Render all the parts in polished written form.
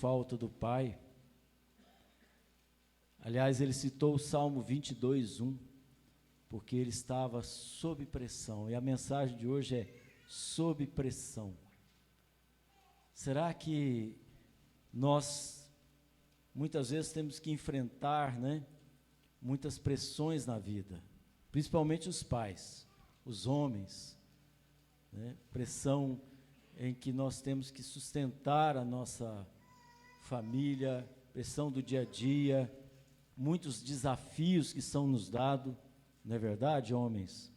falta do pai. Aliás, ele citou o Salmo 22:1, porque ele estava sob pressão, e a mensagem de hoje é sob pressão. Será que nós, muitas vezes, temos que enfrentar, muitas pressões na vida, principalmente os pais, os homens, pressão em que nós temos que sustentar a nossa família, pressão do dia a dia, muitos desafios que são nos dados, não é verdade, homens?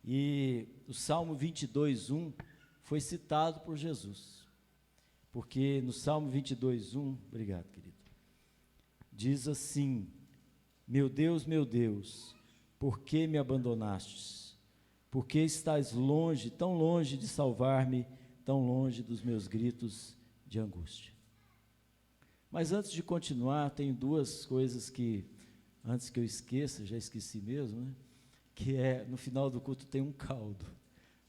E o Salmo 22:1 foi citado por Jesus, porque no Salmo 22:1, obrigado, querido, diz assim: meu Deus, por que me abandonastes? Por que estás longe, tão longe de salvar-me, tão longe dos meus gritos de angústia? Mas antes de continuar, tenho duas coisas que, antes que eu esqueça, já esqueci mesmo, que é, no final do culto tem um caldo,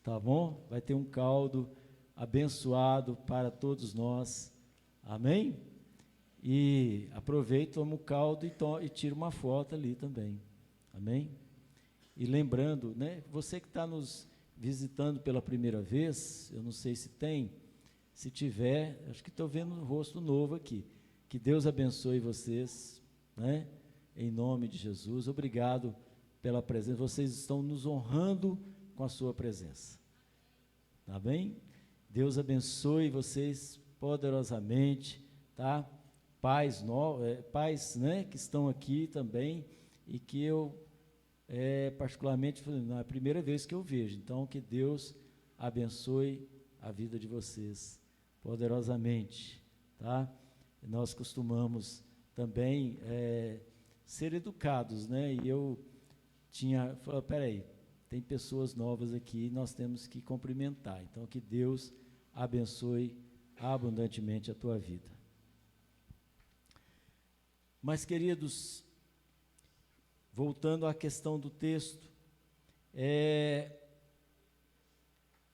tá bom? Vai ter um caldo abençoado para todos nós, amém? E aproveito, tomo o caldo e tiro uma foto ali também, amém? E lembrando, você que está nos visitando pela primeira vez, eu não sei se tem, se tiver, acho que estou vendo um rosto novo aqui, que Deus abençoe vocês, em nome de Jesus, obrigado pela presença, vocês estão nos honrando com a sua presença, tá bem? Deus abençoe vocês poderosamente, tá? Pais que estão aqui também, e que eu, particularmente, não é a primeira vez que eu vejo, então que Deus abençoe a vida de vocês poderosamente, tá? Nós costumamos também ser educados, e eu falei, peraí, tem pessoas novas aqui, nós temos que cumprimentar, então que Deus abençoe abundantemente a tua vida. Mas, queridos, voltando à questão do texto, é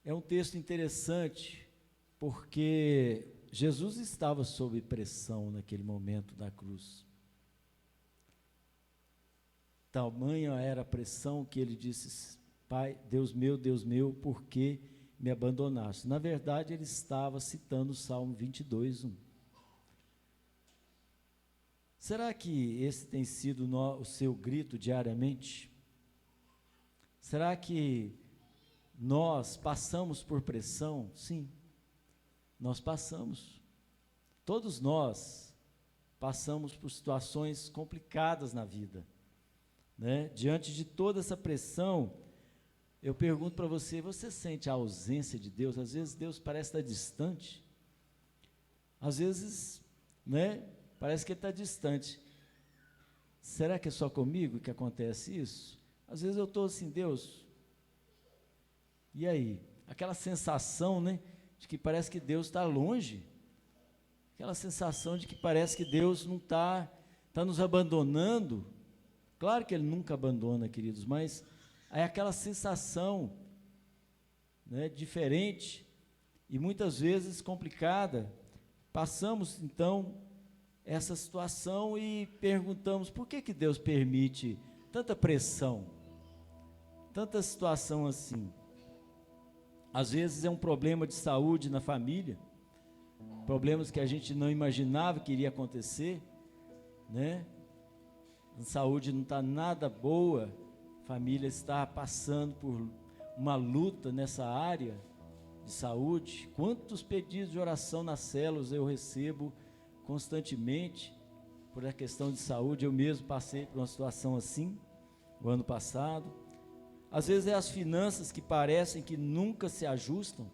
um texto interessante, porque Jesus estava sob pressão naquele momento da cruz. Tamanha era a pressão que ele disse: Pai, Deus meu, por que me abandonaste? Na verdade, ele estava citando o Salmo 22:1. Será que esse tem sido o seu grito diariamente? Será que nós passamos por pressão? Sim, nós passamos. Todos nós passamos por situações complicadas na vida, Diante de toda essa pressão, eu pergunto para você, você sente a ausência de Deus? Às vezes Deus parece estar distante, às vezes, parece que Ele está distante. Será que é só comigo que acontece isso? Às vezes eu estou assim, Deus, e aí? Aquela sensação, de que parece que Deus está longe, aquela sensação de que parece que Deus não está nos abandonando. Claro que Ele nunca abandona, queridos, mas é aquela sensação, diferente e muitas vezes complicada. Passamos, então, essa situação e perguntamos, por que Deus permite tanta pressão, tanta situação assim? Às vezes é um problema de saúde na família, problemas que a gente não imaginava que iria acontecer, A saúde não está nada boa, a família está passando por uma luta nessa área de saúde. Quantos pedidos de oração nas células eu recebo constantemente por a questão de saúde? Eu mesmo passei por uma situação assim o ano passado. Às vezes é as finanças que parecem que nunca se ajustam,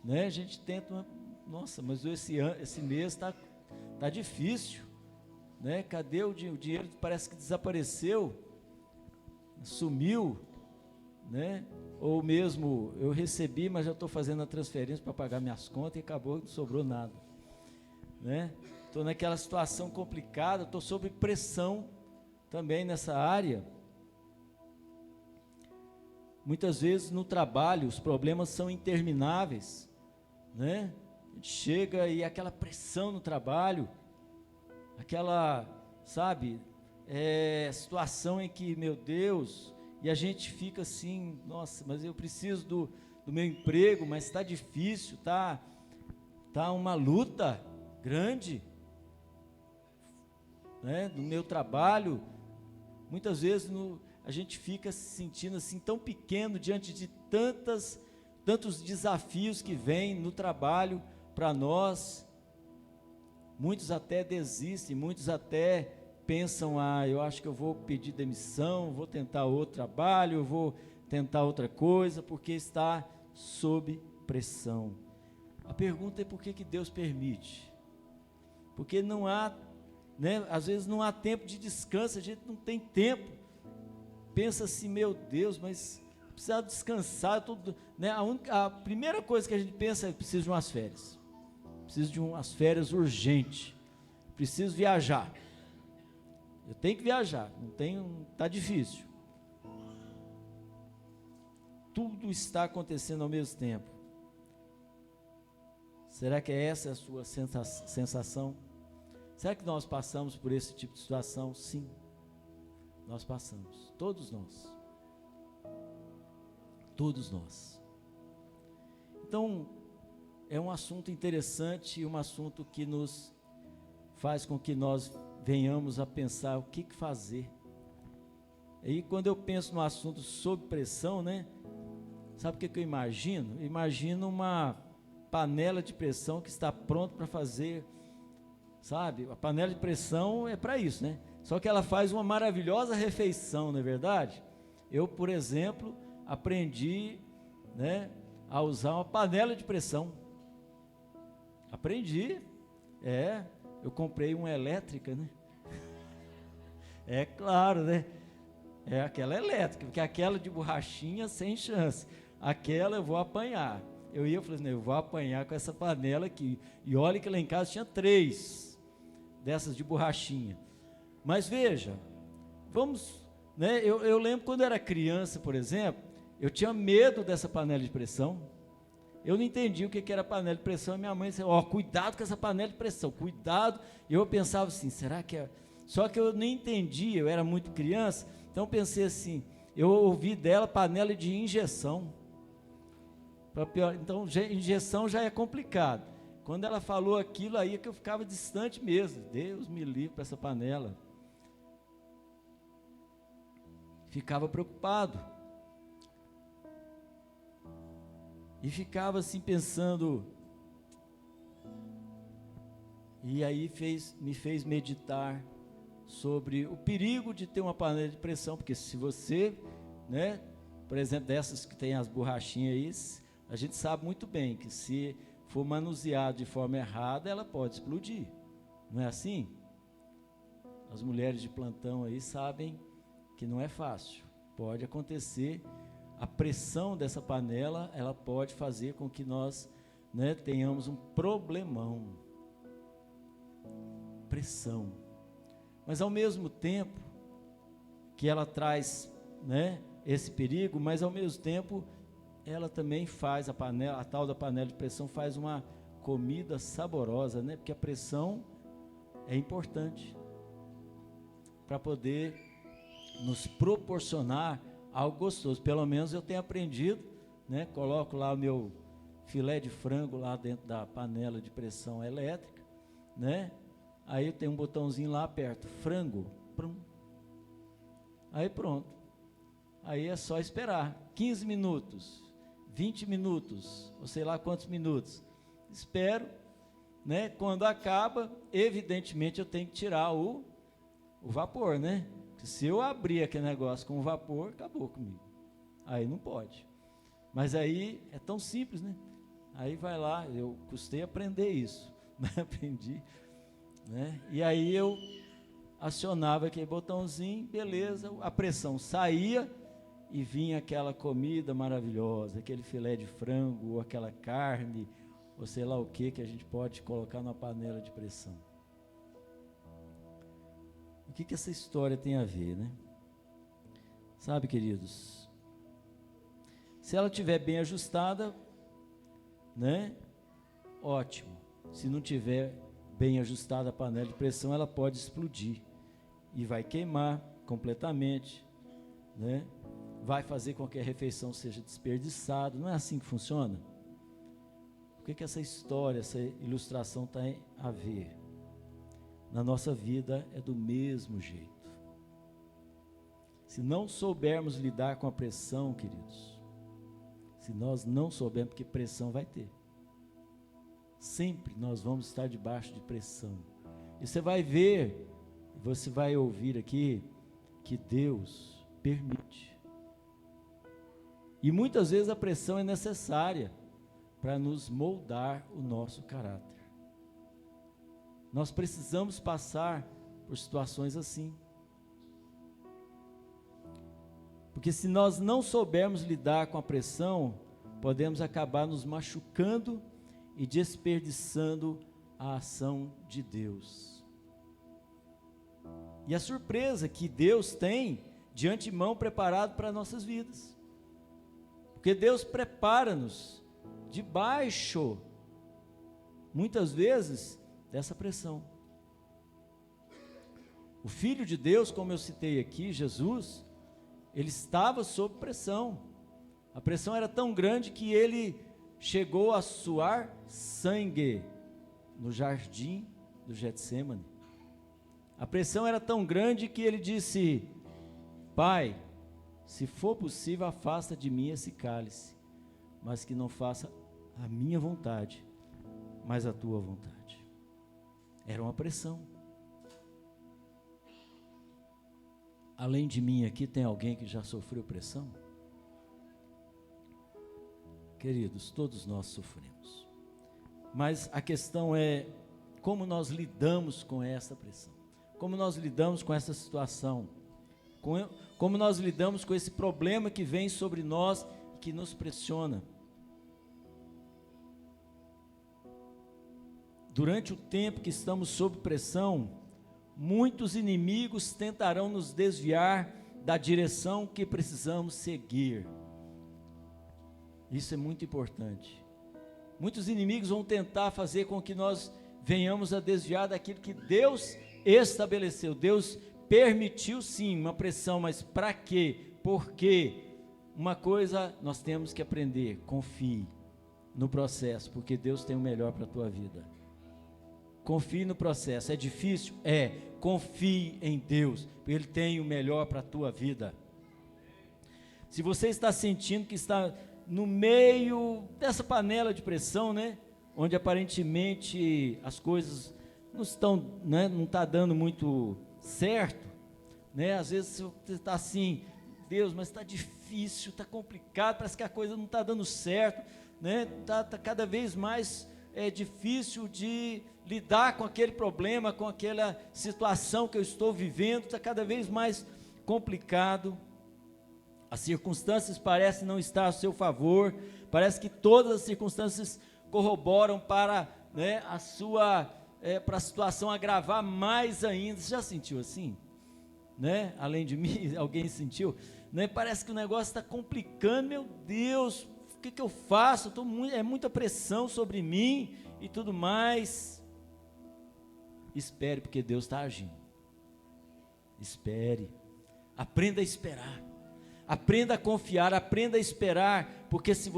A gente tenta, nossa, mas esse mês está difícil, Cadê o dinheiro? Parece que desapareceu, sumiu, Ou mesmo eu recebi, mas já estou fazendo a transferência para pagar minhas contas e acabou, não sobrou nada, Estou naquela situação complicada, estou sob pressão também nessa área. Muitas vezes no trabalho os problemas são intermináveis, A gente chega e aquela pressão no trabalho, aquela, sabe, situação em que, meu Deus, e a gente fica assim, nossa, mas eu preciso do meu emprego, mas está difícil, tá uma luta grande, né, no meu trabalho. Muitas vezes a gente fica se sentindo assim tão pequeno diante de tantos desafios que vêm no trabalho para nós. Muitos até desistem, muitos até pensam, eu acho que eu vou pedir demissão, vou tentar outro trabalho, eu vou tentar outra coisa, porque está sob pressão. A pergunta é por que Deus permite? Porque não há, né, às vezes não há tempo de descanso, a gente não tem tempo. Pensa assim, meu Deus, mas precisa descansar, né? A primeira coisa que a gente pensa é preciso de umas férias. Preciso de umas férias urgente. Preciso viajar. Eu tenho que viajar, está difícil. Tudo está acontecendo ao mesmo tempo. Será que essa é a sua sensação? Será que nós passamos por esse tipo de situação? Sim, nós passamos, todos nós. Todos nós. Então, é um assunto interessante e um assunto que nos faz com que nós venhamos a pensar o que fazer. E quando eu penso no assunto sob pressão, né? Sabe o que eu imagino? Eu imagino uma panela de pressão que está pronta para fazer, sabe? A panela de pressão é para isso, né? Só que ela faz uma maravilhosa refeição, não é verdade? Eu, por exemplo, aprendi, né, a usar uma panela de pressão. Aprendi, eu comprei uma elétrica, né? É claro, né? É aquela elétrica, porque aquela de borrachinha sem chance. Aquela eu vou apanhar. Eu falei assim, eu vou apanhar com essa panela aqui. E olha que lá em casa tinha 3 dessas de borrachinha. Mas veja, vamos, né? Eu lembro quando eu era criança, por exemplo, eu tinha medo dessa panela de pressão. Eu não entendi o que era panela de pressão. E minha mãe disse, cuidado com essa panela de pressão, cuidado. E eu pensava assim, será que é? Só que eu nem entendi, eu era muito criança. Então eu pensei assim, eu ouvi dela panela de injeção. Então injeção já é complicado. Quando ela falou aquilo aí é que eu ficava distante mesmo. Deus me livre para essa panela. Ficava preocupado. E ficava assim pensando. E aí me fez meditar sobre o perigo de ter uma panela de pressão, porque se você, né, por exemplo, dessas que tem as borrachinhas aí, a gente sabe muito bem que se for manuseado de forma errada, ela pode explodir, não é assim? As mulheres de plantão aí sabem que não é fácil, pode acontecer, a pressão dessa panela, ela pode fazer com que nós, né, tenhamos um problemão, pressão. Mas ao mesmo tempo que ela traz, né, esse perigo, mas ao mesmo tempo ela também faz a tal da panela de pressão faz uma comida saborosa, né? Porque a pressão é importante para poder nos proporcionar algo gostoso. Pelo menos eu tenho aprendido, né? Coloco lá o meu filé de frango lá dentro da panela de pressão elétrica, né? Aí eu tenho um botãozinho lá perto, frango, prum. Aí pronto, aí é só esperar, 15 minutos, 20 minutos, ou sei lá quantos minutos, espero, né? Quando acaba, evidentemente eu tenho que tirar o vapor, né? Porque se eu abrir aquele negócio com o vapor, acabou comigo, aí não pode, mas aí é tão simples, né? Aí vai lá, eu custei aprender isso, mas aprendi, né? E aí eu acionava aquele botãozinho, beleza, a pressão saía e vinha aquela comida maravilhosa, aquele filé de frango, ou aquela carne, ou sei lá o que a gente pode colocar na panela de pressão. O que essa história tem a ver, né? Sabe, queridos, se ela estiver bem ajustada, né? ótimo. Se não tiver bem ajustada a panela de pressão, ela pode explodir e vai queimar completamente, né? Vai fazer com que a refeição seja desperdiçada. Não é assim que funciona? O que essa história, essa ilustração tem a ver? Na nossa vida é do mesmo jeito. Se não soubermos lidar com a pressão, queridos, se nós não soubermos, porque pressão vai ter, sempre nós vamos estar debaixo de pressão. E você vai ver, você vai ouvir aqui, que Deus permite. E muitas vezes a pressão é necessária para nos moldar o nosso caráter. Nós precisamos passar por situações assim. Porque se nós não soubermos lidar com a pressão, podemos acabar nos machucando e desperdiçando a ação de Deus. E a surpresa que Deus tem de antemão preparado para nossas vidas. Porque Deus prepara-nos debaixo, muitas vezes, dessa pressão. O Filho de Deus, como eu citei aqui, Jesus, ele estava sob pressão. A pressão era tão grande que ele chegou a suar sangue no jardim do Getsêmani. A pressão era tão grande que ele disse: Pai, se for possível, afasta de mim esse cálice, mas que não faça a minha vontade, mas a tua vontade. Era uma pressão. Além de mim aqui, tem alguém que já sofreu pressão? Queridos, todos nós sofremos. Mas a questão é como nós lidamos com essa pressão. Como nós lidamos com essa situação. Como nós lidamos com esse problema que vem sobre nós e que nos pressiona. Durante o tempo que estamos sob pressão, muitos inimigos tentarão nos desviar da direção que precisamos seguir. Isso é muito importante. Muitos inimigos vão tentar fazer com que nós venhamos a desviar daquilo que Deus estabeleceu. Deus permitiu sim uma pressão, mas para quê? Porque uma coisa nós temos que aprender: confie no processo, porque Deus tem o melhor para a tua vida. Confie no processo. É difícil? É. Confie em Deus, porque Ele tem o melhor para a tua vida. Se você está sentindo que está no meio dessa panela de pressão, né, onde aparentemente as coisas não estão, né, não está dando muito certo, né, às vezes você está assim: Deus, mas está difícil, está complicado, parece que a coisa não está dando certo, né, tá cada vez mais difícil de lidar com aquele problema, com aquela situação que eu estou vivendo, está cada vez mais complicado, as circunstâncias parecem não estar a seu favor, parece que todas as circunstâncias corroboram para, né, para a situação agravar mais ainda. Você já sentiu assim? Né? Além de mim, alguém sentiu? Né? Parece que o negócio está complicando, meu Deus, o que eu faço? É muita pressão sobre mim e tudo mais. Espere, porque Deus está agindo. Espere, aprenda a esperar, aprenda a confiar, aprenda a esperar, porque se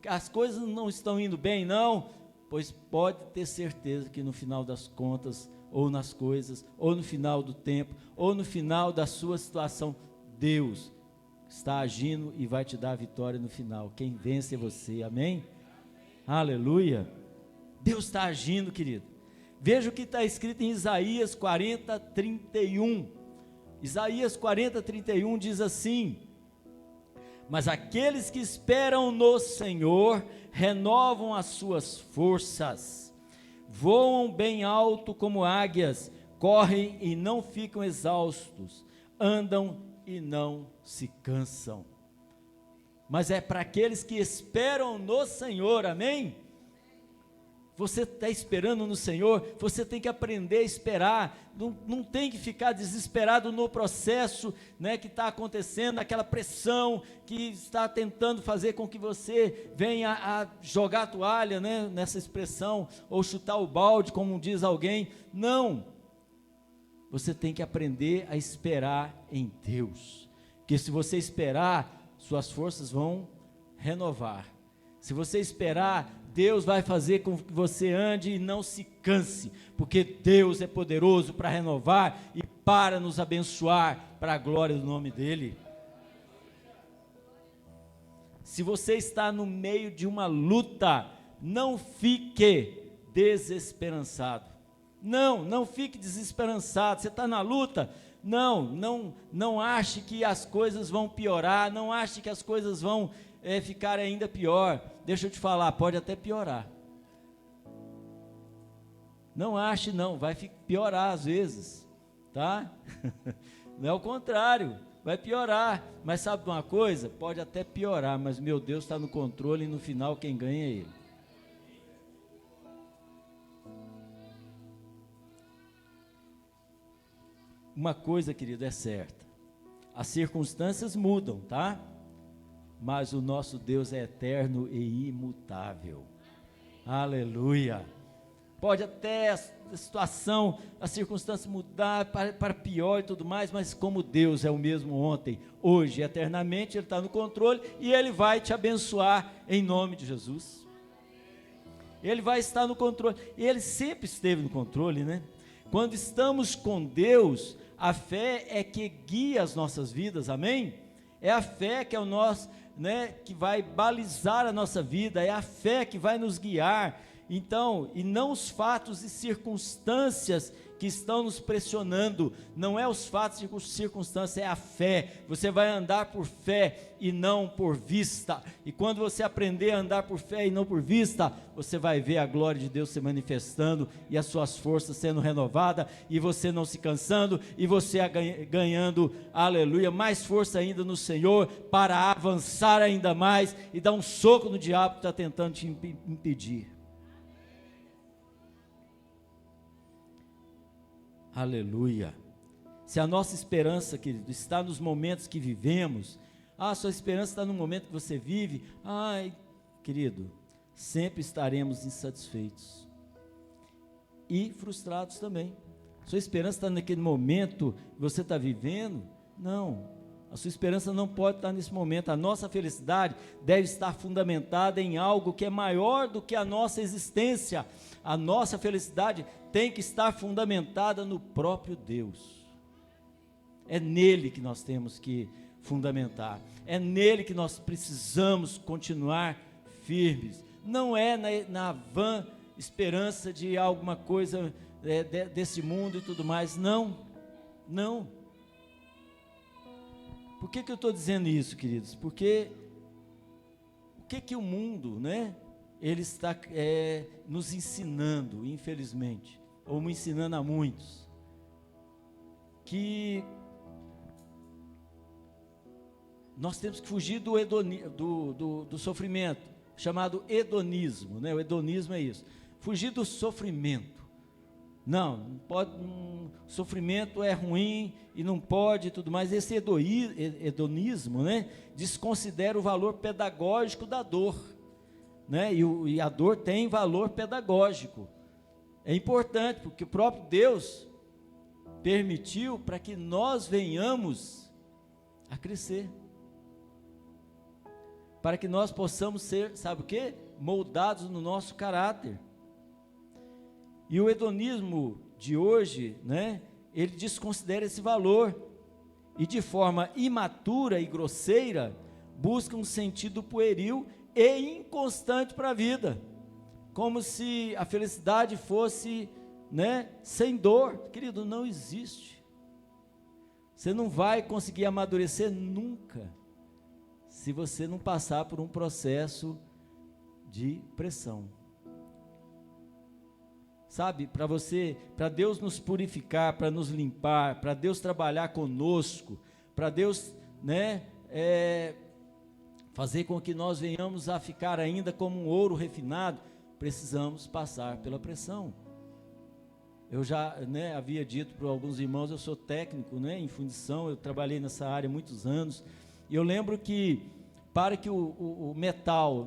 as coisas não estão indo bem, não, pois pode ter certeza que no final das contas, ou nas coisas, ou no final do tempo, ou no final da sua situação, Deus está agindo e vai te dar a vitória no final. Quem vence é você, amém? Aleluia. Deus está agindo, querido. Veja o que está escrito em Isaías 40, 31. Isaías 40, 31 diz assim: mas aqueles que esperam no Senhor renovam as suas forças, voam bem alto como águias, correm e não ficam exaustos, andam e não se cansam. Mas é para aqueles que esperam no Senhor, amém? Você está esperando no Senhor, você tem que aprender a esperar, não tem que ficar desesperado no processo, né, que está acontecendo, aquela pressão que está tentando fazer com que você venha a jogar a toalha, né, nessa expressão, ou chutar o balde, como diz alguém. Não, você tem que aprender a esperar em Deus, porque se você esperar, suas forças vão renovar. Se você esperar, Deus vai fazer com que você ande e não se canse, porque Deus é poderoso para renovar e para nos abençoar, para a glória do nome dEle. Se você está no meio de uma luta, não fique desesperançado. Não fique desesperançado. Você está na luta? Não ache que as coisas vão piorar, não ache que as coisas vão ficar ainda pior. Deixa eu te falar, pode até piorar. Não ache não, vai piorar às vezes, tá? Não é o contrário, vai piorar. Mas sabe de uma coisa? Pode até piorar, mas meu Deus está no controle e no final quem ganha é Ele. Uma coisa, querido, é certa: as circunstâncias mudam, tá? Mas o nosso Deus é eterno e imutável. Aleluia. Pode até a situação, a circunstância mudar para pior e tudo mais, mas como Deus é o mesmo ontem, hoje, eternamente, Ele está no controle e Ele vai te abençoar em nome de Jesus. Ele vai estar no controle, e Ele sempre esteve no controle, né? Quando estamos com Deus, a fé é que guia as nossas vidas, amém? É a fé que é o nosso, né, que vai balizar a nossa vida, é a fé que vai nos guiar. Então, e não os fatos e circunstâncias que estão nos pressionando, não é os fatos e circunstâncias, é a fé. Você vai andar por fé e não por vista, e quando você aprender a andar por fé e não por vista, você vai ver a glória de Deus se manifestando, e as suas forças sendo renovadas, e você não se cansando, e você ganhando, aleluia, mais força ainda no Senhor, para avançar ainda mais, e dar um soco no diabo que está tentando te impedir. Aleluia. Se a nossa esperança, querido, está nos momentos que vivemos, sua esperança está no momento que você vive, querido, sempre estaremos insatisfeitos e frustrados também. Sua esperança está naquele momento que você está vivendo? Não, a sua esperança não pode estar nesse momento. A nossa felicidade deve estar fundamentada em algo que é maior do que a nossa existência. A nossa felicidade tem que estar fundamentada no próprio Deus. É nele que nós temos que fundamentar, é nele que nós precisamos continuar firmes. Não é na vã esperança de alguma coisa desse mundo e tudo mais. Não. Por que eu estou dizendo isso, queridos? Porque o que o mundo, né, ele está nos ensinando, infelizmente, ou me ensinando a muitos, que nós temos que fugir do sofrimento, chamado hedonismo, né? O hedonismo é isso, fugir do sofrimento. Não pode, sofrimento é ruim e não pode e tudo mais. Esse hedonismo, né, desconsidera o valor pedagógico da dor, né? E a dor tem valor pedagógico. É importante, porque o próprio Deus permitiu para que nós venhamos a crescer, para que nós possamos ser, sabe o quê? Moldados no nosso caráter. E o hedonismo de hoje, né, ele desconsidera esse valor, e de forma imatura e grosseira, busca um sentido pueril e inconstante para a vida, como se a felicidade fosse, né, sem dor. Querido, não existe. Você não vai conseguir amadurecer nunca, se você não passar por um processo de pressão. Sabe, para Deus nos purificar, para nos limpar, para Deus trabalhar conosco, para Deus, né, fazer com que nós venhamos a ficar ainda como um ouro refinado, precisamos passar pela pressão. Eu já havia dito para alguns irmãos, eu sou técnico em fundição, eu trabalhei nessa área há muitos anos, e eu lembro que para que o metal,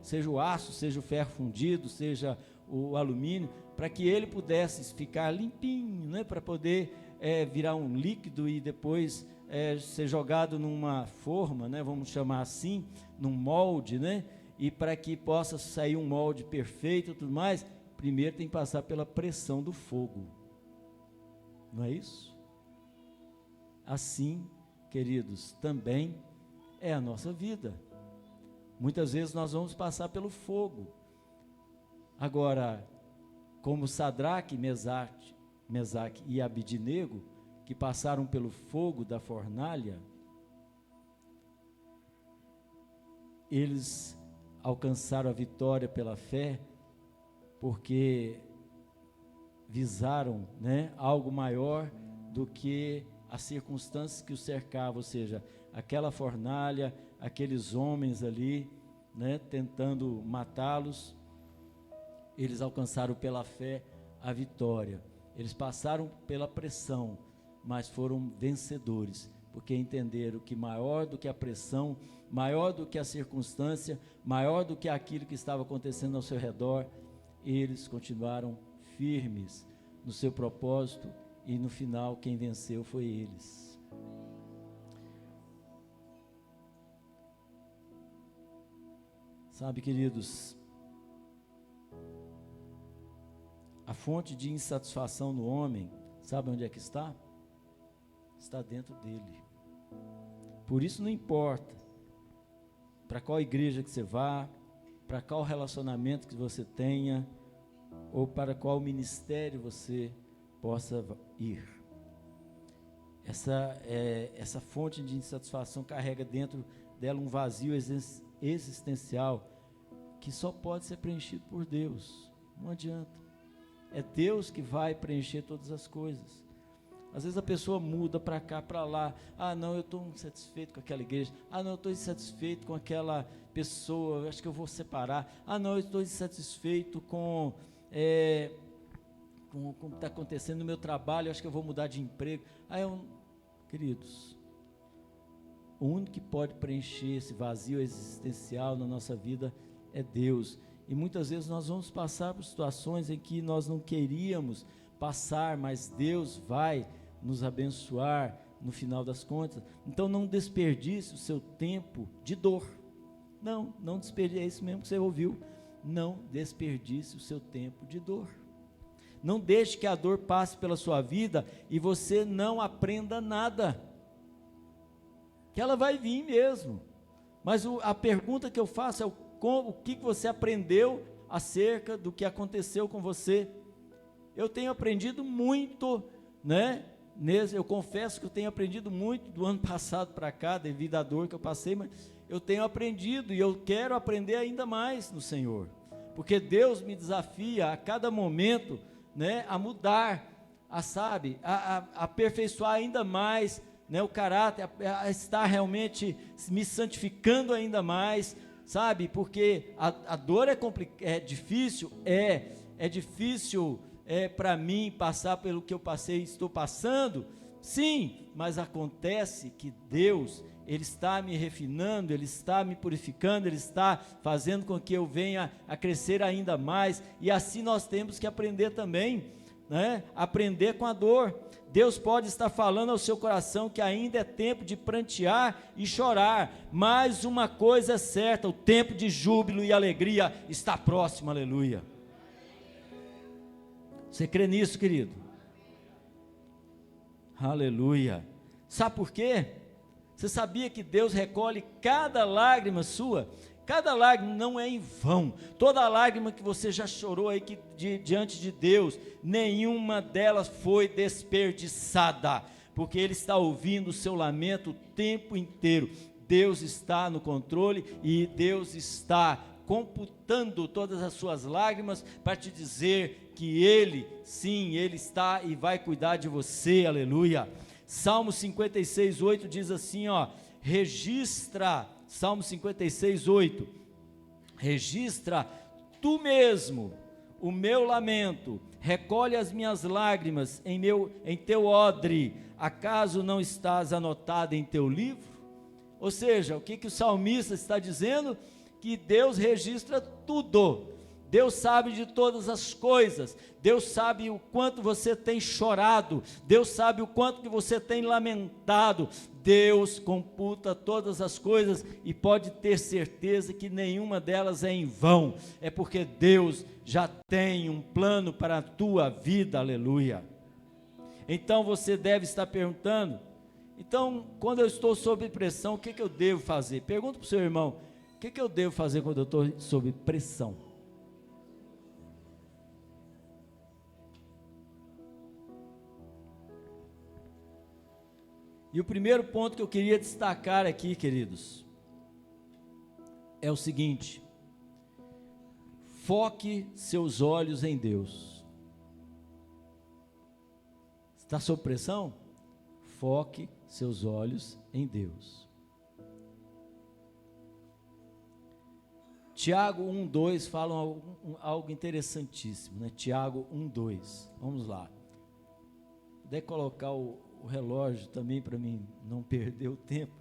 seja o aço, seja o ferro fundido, seja o alumínio, para que ele pudesse ficar limpinho, para poder virar um líquido e depois ser jogado numa forma, vamos chamar assim, num molde, e para que possa sair um molde perfeito e tudo mais, primeiro tem que passar pela pressão do fogo, não é isso? Assim, queridos, também é a nossa vida. Muitas vezes nós vamos passar pelo fogo. Agora, como Sadraque, Mesaque e Abidnego, que passaram pelo fogo da fornalha, eles alcançaram a vitória pela fé, porque visaram algo maior do que as circunstâncias que os cercavam, ou seja, aquela fornalha, aqueles homens ali, tentando matá-los. Eles alcançaram pela fé a vitória. Eles passaram pela pressão, mas foram vencedores, porque entenderam que maior do que a pressão, maior do que a circunstância, maior do que aquilo que estava acontecendo ao seu redor, eles continuaram firmes no seu propósito, e no final quem venceu foi eles. Sabe, queridos, a fonte de insatisfação no homem, sabe onde é que está? Está dentro dele. Por isso não importa para qual igreja que você vá, para qual relacionamento que você tenha, ou para qual ministério você possa ir. Essa fonte de insatisfação carrega dentro dela um vazio existencial que só pode ser preenchido por Deus. Não adianta. É Deus que vai preencher todas as coisas. Às vezes a pessoa muda para cá, para lá. Ah, não, eu estou insatisfeito com aquela igreja. Ah, não, eu estou insatisfeito com aquela pessoa, eu acho que eu vou separar. Ah, não, eu estou insatisfeito com o que está acontecendo no meu trabalho, eu acho que eu vou mudar de emprego. Queridos, o único que pode preencher esse vazio existencial na nossa vida é Deus. E muitas vezes nós vamos passar por situações em que nós não queríamos passar, mas Deus vai nos abençoar no final das contas. Então não desperdice o seu tempo de dor. Não desperdice, é isso mesmo que você ouviu. Não desperdice o seu tempo de dor. Não deixe que a dor passe pela sua vida e você não aprenda nada. Que ela vai vir mesmo. Mas a pergunta que eu faço é o que você aprendeu acerca do que aconteceu com você. Eu tenho aprendido muito, eu confesso que eu tenho aprendido muito do ano passado para cá, devido à dor que eu passei, mas eu tenho aprendido e eu quero aprender ainda mais no Senhor, porque Deus me desafia a cada momento, a mudar, a aperfeiçoar ainda mais, o caráter, a estar realmente me santificando ainda mais, sabe, porque a dor é difícil, é difícil para mim passar pelo que eu passei e estou passando, sim, mas acontece que Deus, Ele está me refinando, Ele está me purificando, Ele está fazendo com que eu venha a crescer ainda mais, e assim nós temos que aprender também, aprender com a dor. Deus pode estar falando ao seu coração que ainda é tempo de prantear e chorar, mas uma coisa é certa, o tempo de júbilo e alegria está próximo, aleluia. Você crê nisso, querido? Aleluia. Sabe por quê? Você sabia que Deus recolhe cada lágrima sua? Cada lágrima não é em vão. Toda lágrima que você já chorou aí diante de Deus, nenhuma delas foi desperdiçada, porque Ele está ouvindo o seu lamento o tempo inteiro. Deus está no controle e Deus está computando todas as suas lágrimas para te dizer que Ele, sim, Ele está e vai cuidar de você, aleluia. Salmo 56, 8 diz assim, registra, Salmo 56, 8, registra tu mesmo o meu lamento, recolhe as minhas lágrimas em teu odre, acaso não estás anotado em teu livro? Ou seja, o que o salmista está dizendo? Que Deus registra tudo, Deus sabe de todas as coisas, Deus sabe o quanto você tem chorado, Deus sabe o quanto que você tem lamentado, Deus computa todas as coisas e pode ter certeza que nenhuma delas é em vão, é porque Deus já tem um plano para a tua vida, aleluia. Então você deve estar perguntando, então quando eu estou sob pressão, o que eu devo fazer? Pergunta para o seu irmão, o que eu devo fazer quando eu estou sob pressão? E o primeiro ponto que eu queria destacar aqui, queridos, é o seguinte: foque seus olhos em Deus. Está sob pressão? Foque seus olhos em Deus. Tiago 1:2 fala algo interessantíssimo, né? Tiago 1:2, vamos lá. Puder colocar o relógio também para mim não perder o tempo,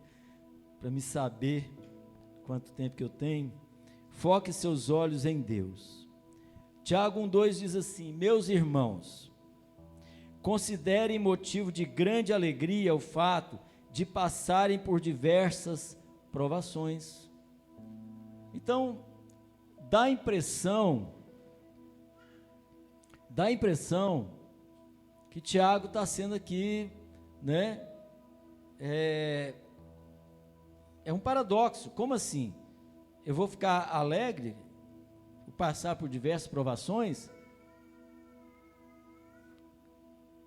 para me saber quanto tempo que eu tenho. Foque seus olhos em Deus. Tiago 1:2 diz assim: meus irmãos, considerem motivo de grande alegria o fato de passarem por diversas provações. Então, dá a impressão que Tiago está sendo aqui, né? É um paradoxo. Como assim? Eu vou ficar alegre por passar por diversas provações?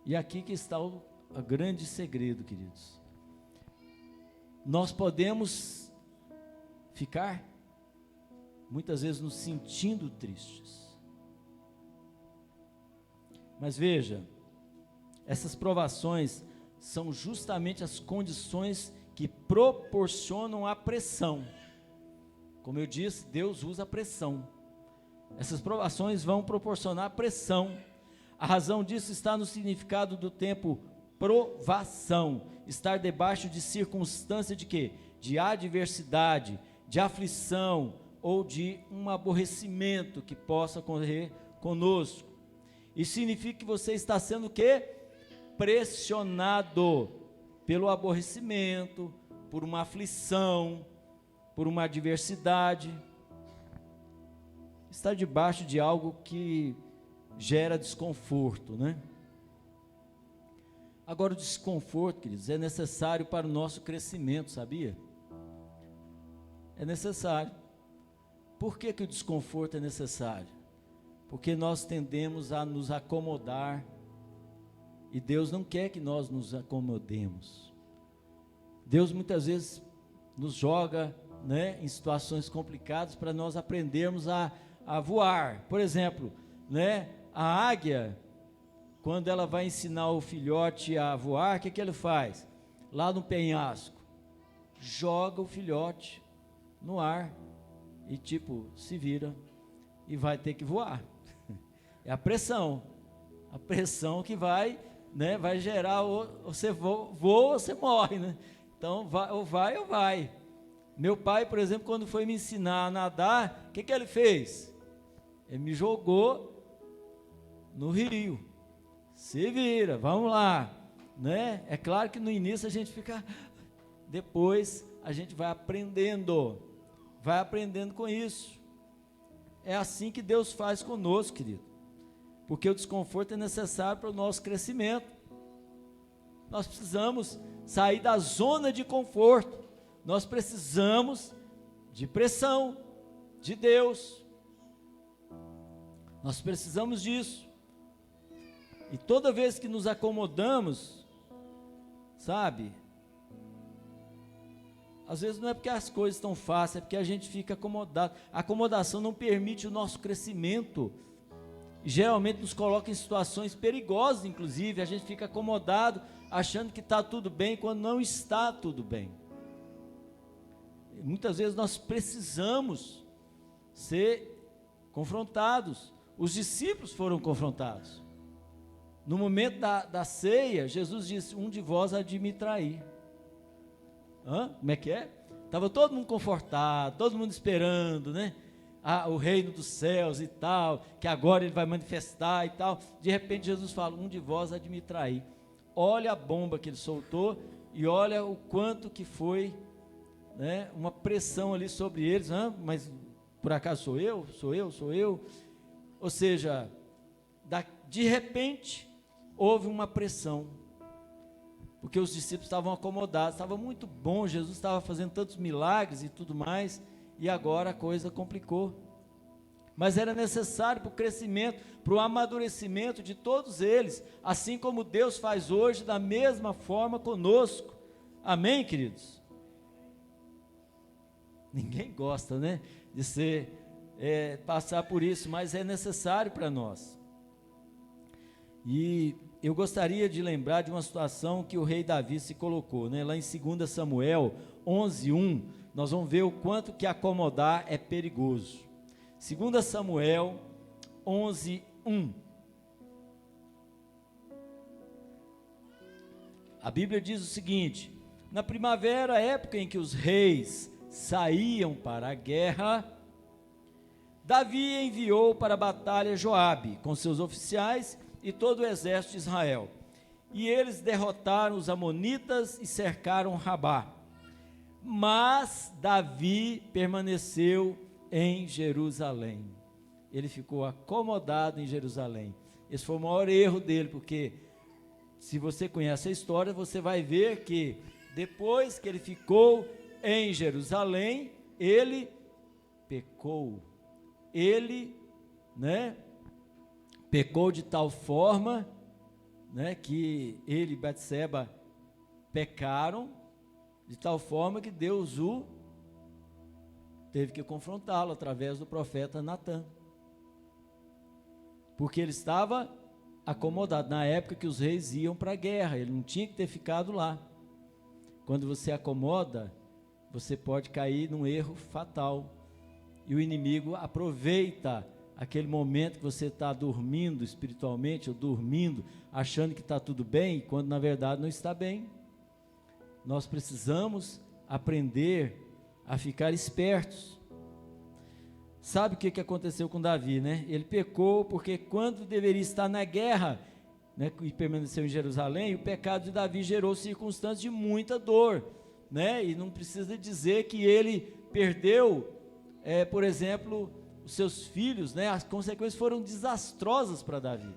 E aqui que está o grande segredo, queridos. Nós podemos ficar muitas vezes nos sentindo tristes. Mas veja, essas provações são justamente as condições que proporcionam a pressão. Como eu disse, Deus usa a pressão. Essas provações vão proporcionar pressão. A razão disso está no significado do tempo provação, estar debaixo de circunstância de quê? De adversidade, de aflição ou de um aborrecimento que possa ocorrer conosco. Isso significa que você está sendo o quê? Pressionado pelo aborrecimento, por uma aflição, por uma adversidade. Está debaixo de algo que gera desconforto, né? Agora, o desconforto, queridos, é necessário para o nosso crescimento, sabia? É necessário. Por que o desconforto é necessário? Porque nós tendemos a nos acomodar, e Deus não quer que nós nos acomodemos. Deus muitas vezes nos joga, né, em situações complicadas para nós aprendermos a voar. Por exemplo, né, a águia, quando ela vai ensinar o filhote a voar, o que ele faz? Lá no penhasco, joga o filhote no ar e se vira e vai ter que voar. É a pressão que vai, né, vai gerar, ou você voa ou você morre, né? Então ou vai. Meu pai, por exemplo, quando foi me ensinar a nadar, o que ele fez? Ele me jogou no rio. Se vira, vamos lá, né? É claro que no início a gente fica, depois a gente vai aprendendo com isso. É assim que Deus faz conosco, querido, porque o desconforto é necessário para o nosso crescimento. Nós precisamos sair da zona de conforto, nós precisamos de pressão de Deus, nós precisamos disso. E toda vez que nos acomodamos, sabe, às vezes não é porque as coisas estão fáceis, é porque a gente fica acomodado. A acomodação não permite o nosso crescimento, e geralmente nos coloca em situações perigosas. Inclusive a gente fica acomodado, achando que está tudo bem, quando não está tudo bem. E muitas vezes nós precisamos ser confrontados. Os discípulos foram confrontados. No momento da ceia, Jesus disse: um de vós há de me trair. Como é que é? Estava todo mundo confortado, todo mundo esperando, né? O reino dos céus e tal, que agora ele vai manifestar e tal. De repente Jesus fala: um de vós há de me trair. Olha a bomba que ele soltou e olha o quanto que foi, né, uma pressão ali sobre eles. Mas por acaso sou eu? Sou eu? Ou seja, de repente houve uma pressão, porque os discípulos estavam acomodados, estava muito bom, Jesus estava fazendo tantos milagres e tudo mais, e agora a coisa complicou. Mas era necessário para o crescimento, para o amadurecimento de todos eles, assim como Deus faz hoje, da mesma forma conosco. Amém, queridos? Ninguém gosta, né, de passar por isso, mas é necessário para nós. E eu gostaria de lembrar de uma situação que o rei Davi se colocou, né? Lá em 2 Samuel 11:1, nós vamos ver o quanto que acomodar é perigoso. 2 Samuel 11:1. A Bíblia diz o seguinte: na primavera, época em que os reis saíam para a guerra, Davi enviou para a batalha Joabe com seus oficiais e todo o exército de Israel, e eles derrotaram os amonitas e cercaram Rabá. Mas Davi permaneceu em Jerusalém. Ele ficou acomodado em Jerusalém. Esse foi o maior erro dele, porque se você conhece a história, você vai ver que depois que ele ficou em Jerusalém, ele pecou. Ele, pecou de tal forma, que ele e Batseba pecaram, de tal forma que Deus teve que confrontá-lo através do profeta Natã, porque ele estava acomodado, na época que os reis iam para a guerra, ele não tinha que ter ficado lá. Quando você acomoda, você pode cair num erro fatal, e o inimigo aproveita aquele momento que você está dormindo espiritualmente, ou dormindo, achando que está tudo bem, quando na verdade não está bem. Nós precisamos aprender a ficar espertos. Sabe o que aconteceu com Davi, né? Ele pecou porque quando deveria estar na guerra, e permaneceu em Jerusalém, o pecado de Davi gerou circunstâncias de muita dor, e não precisa dizer que ele perdeu, por exemplo, os seus filhos, as consequências foram desastrosas para Davi,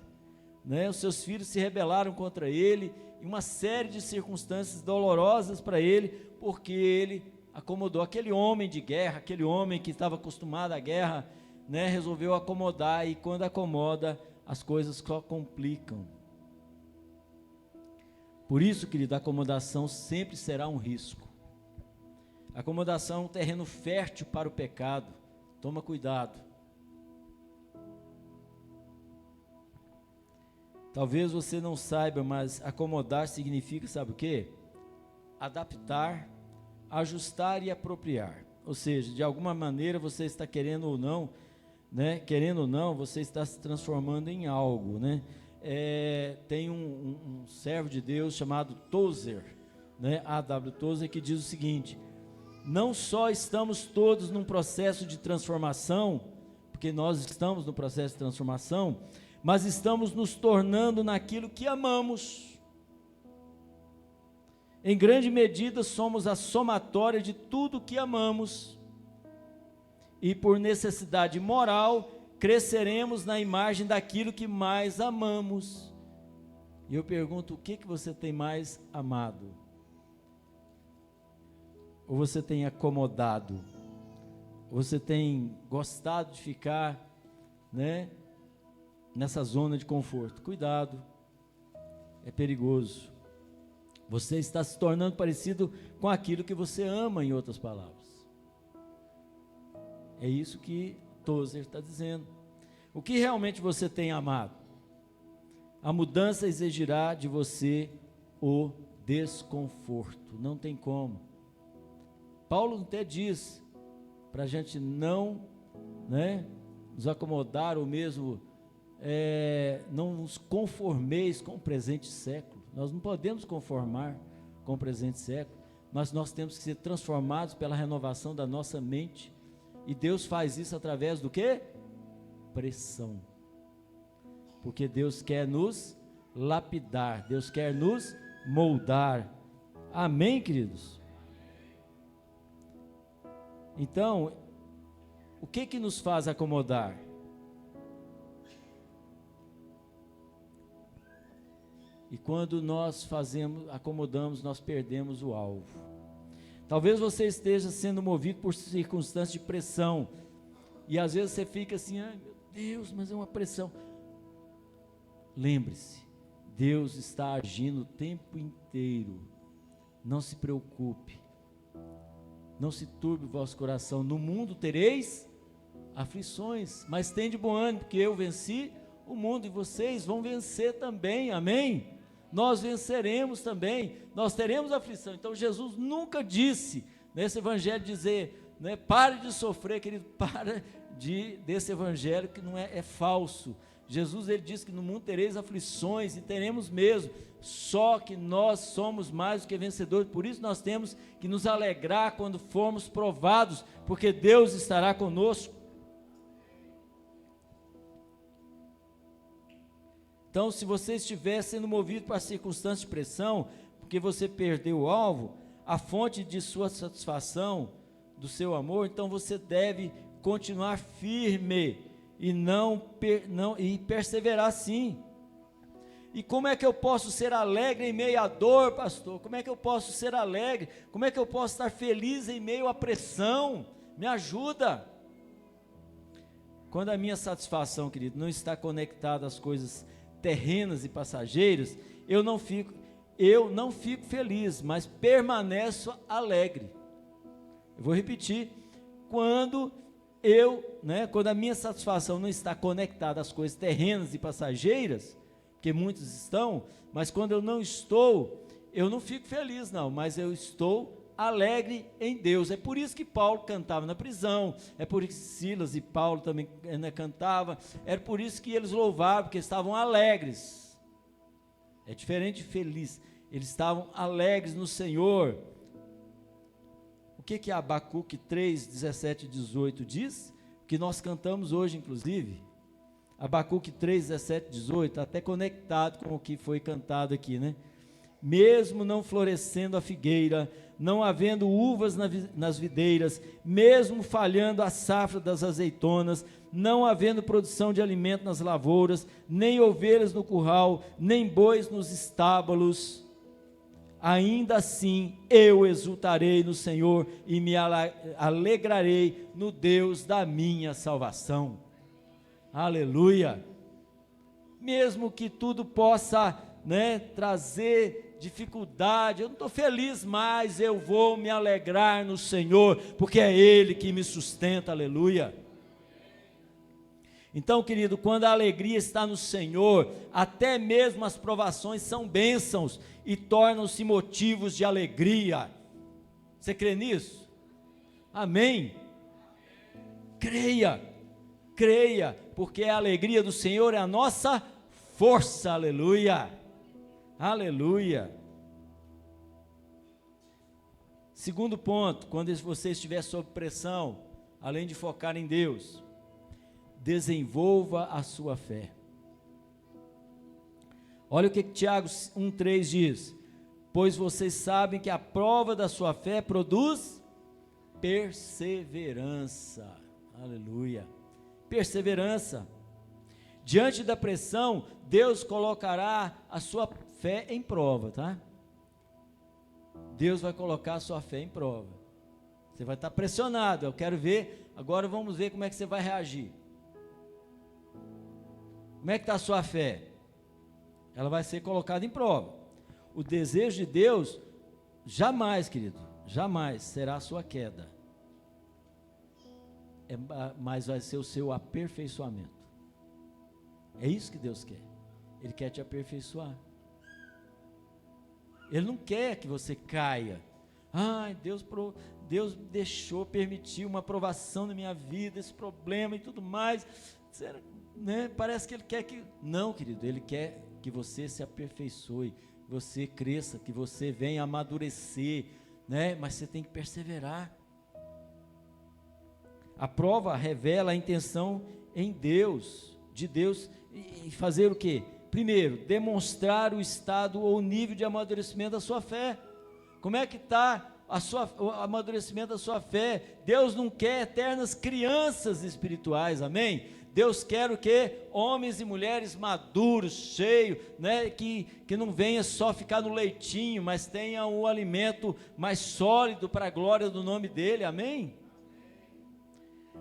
os seus filhos se rebelaram contra ele, e uma série de circunstâncias dolorosas para ele, porque ele acomodou aquele homem de guerra, aquele homem que estava acostumado à guerra, resolveu acomodar, e quando acomoda, as coisas só complicam. Por isso, querido, a acomodação sempre será um risco. A acomodação é um terreno fértil para o pecado. Toma cuidado. Talvez você não saiba, mas acomodar significa, sabe o quê? Adaptar, ajustar e apropriar. Ou seja, de alguma maneira você está querendo ou não, você está se transformando em algo, tem um servo de Deus chamado Tozer, A.W. Tozer, que diz o seguinte: não só estamos todos num processo de transformação, porque nós estamos no processo de transformação, mas estamos nos tornando naquilo que amamos. Em grande medida somos a somatória de tudo que amamos, e por necessidade moral cresceremos na imagem daquilo que mais amamos. E eu pergunto: o que você tem mais amado? Ou você tem acomodado? Ou você tem gostado de ficar, nessa zona de conforto? Cuidado, é perigoso. Você está se tornando parecido com aquilo que você ama, em outras palavras. É isso que Tozer está dizendo. O que realmente você tem amado? A mudança exigirá de você o desconforto. Não tem como. Paulo até diz para a gente não nos acomodar, ou mesmo não nos conformeis com o presente século. Nós não podemos conformar com o presente século, mas nós temos que ser transformados pela renovação da nossa mente, e Deus faz isso através do quê? Pressão, porque Deus quer nos lapidar, Deus quer nos moldar. Amém, queridos? Então, o que nos faz acomodar? E quando nós acomodamos, nós perdemos o alvo. Talvez você esteja sendo movido por circunstâncias de pressão, e às vezes você fica assim, ai meu Deus, mas é uma pressão. Lembre-se, Deus está agindo o tempo inteiro. Não se preocupe, não se turbe o vosso coração. No mundo tereis aflições, mas tende bom ânimo, porque eu venci o mundo, e vocês vão vencer também. Amém? Nós venceremos também, nós teremos aflição. Então Jesus nunca disse nesse evangelho dizer, né, pare de sofrer, querido, para desse evangelho que não é falso. Jesus, ele disse que no mundo tereis aflições, e teremos mesmo, só que nós somos mais do que vencedores. Por isso nós temos que nos alegrar quando formos provados, porque Deus estará conosco. Então, se você estiver sendo movido para circunstâncias de pressão, porque você perdeu o alvo, a fonte de sua satisfação, do seu amor, então você deve continuar firme e perseverar sim. E como é que eu posso ser alegre em meio à dor, pastor? Como é que eu posso ser alegre? Como é que eu posso estar feliz em meio à pressão? Me ajuda. Quando a minha satisfação, querido, não está conectada às coisas terrenas e passageiras, eu não fico feliz, mas permaneço alegre. Eu vou repetir, quando a minha satisfação não está conectada às coisas terrenas e passageiras, porque muitos estão, mas quando eu não estou, eu não fico feliz não, mas eu estou alegre em Deus. É por isso que Paulo cantava na prisão, é por isso que Silas e Paulo também cantavam, é por isso que eles louvavam, porque estavam alegres. É diferente de feliz, eles estavam alegres no Senhor. O que Abacuque 3, 17 e 18 diz? Que nós cantamos hoje, inclusive. Abacuque 3, 17 e 18, até conectado com o que foi cantado aqui, né? Mesmo não florescendo a figueira, não havendo uvas nas videiras, mesmo falhando a safra das azeitonas, não havendo produção de alimento nas lavouras, nem ovelhas no curral, nem bois nos estábulos, ainda assim eu exultarei no Senhor e me alegrarei no Deus da minha salvação. Aleluia! Mesmo que tudo possa, trazer dificuldade, eu não estou feliz, mas eu vou me alegrar no Senhor, porque é Ele que me sustenta. Aleluia! Então, querido, quando a alegria está no Senhor, até mesmo as provações são bênçãos e tornam-se motivos de alegria. Você crê nisso? Amém? Creia, porque a alegria do Senhor é a nossa força. Aleluia, aleluia. Segundo ponto, quando você estiver sob pressão, além de focar em Deus, desenvolva a sua fé. Olha o que Tiago 1,3 diz: pois vocês sabem que a prova da sua fé produz perseverança. Aleluia, perseverança. Diante da pressão, Deus colocará a sua fé em prova, tá? Deus vai colocar a sua fé em prova. Você vai estar pressionado, eu quero ver, agora vamos ver como é que você vai reagir. Como é que está a sua fé? Ela vai ser colocada em prova. O desejo de Deus, jamais, querido, jamais será a sua queda, mas vai ser o seu aperfeiçoamento. É isso que Deus quer. Ele quer te aperfeiçoar. Ele não quer que você caia, Ai, Deus me deixou, permitiu uma aprovação na minha vida, esse problema e tudo mais, né? Parece que Ele quer que... Não, querido, Ele quer que você se aperfeiçoe, que você cresça, que você venha amadurecer, né? Mas você tem que perseverar. A prova revela a intenção em Deus, de Deus, e fazer o quê? Primeiro, demonstrar o estado ou nível de amadurecimento da sua fé. Como é que está o amadurecimento da sua fé? Deus não quer eternas crianças espirituais, amém? Deus quer o quê? Homens e mulheres maduros, cheios, né? Que não venha só ficar no leitinho, mas tenha um alimento mais sólido para a glória do nome dEle, amém?